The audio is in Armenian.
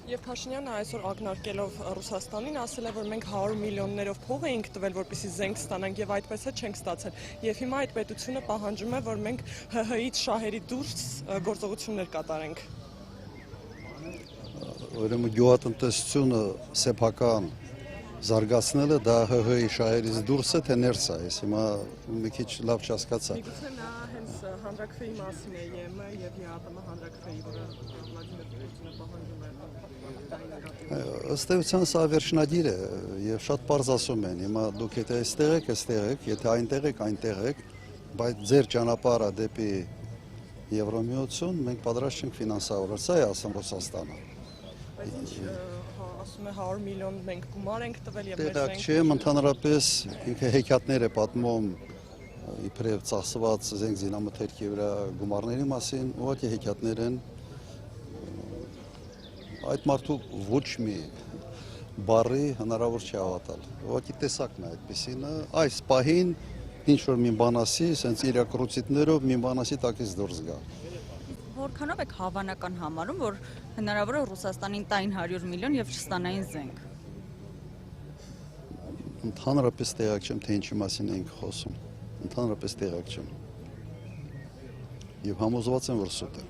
Եվ Փաշինյանը այսօր ակնարկելով Ռուսաստանին ասել է, որ մենք 100 միլիոններով փող էինք տվել, որպեսզի զենք ստանանք եւ այդպես է չենք ստացել։ Եվ հիմա այդ պետությունը պահանջում է, որ մենք ՀՀ-ից շահերի դուրս գործողություններ կատարենք։ Ուրեմն գյուղատնտեսությունը սեփական զարգացնելը դա ՀՀ-ի շահերից դուրս է թե ներս է, ես հիմա մի քիչ լավ չհասկացա։ Միգուցե նա հենց հանրակրվեի մասին է ԵՄ եւ ԵԱՏՄ հանրակրվեի, որը Վլադիմիր Պուտինը պահանջում է։ Ըստ էության սա վերջնագիր է եւ շատ պարզ ասում են, հիմա դուք եթե այստեղ եք, եթե այնտեղ եք, բայց ձեր ճանապարհը դեպի Եվրոմիություն մենք պատրաստ չենք ֆինանսավորել, սա է ասում Ռուսաստանը։ Բայց ասում է 100 միլիոն մենք գումար ենք տվել եւ մեր Տեղակ չեմ, ընդհանրապես ինքը հեքիաթներ է պատմում իբրև ծախսված զենք զինամթերքի վրա գումարների մասին, ուղղակի հեքիաթներ են։ Այդ մարդու ոչ մի բառի հնարավոր չի հավատալ։ Ուղղակի տեսակն է այդպեսին, այս պահին ինչ որ մի բան ասի, սենց իր կրուցիտներով մի բան ասի տակից դուրս գա։ Որքանով եք հավանական համարում, որ հնարավոր է Ռուսաստանին տային 100 միլիոն եւ չստանային զենք։ Ընդհանրապես տեղակ չեմ, թե ինչի մասին ենք խոսում։ Ընդհանրապես տեղակ չեմ։ Եվ համոզված եմ, որ սուտ է։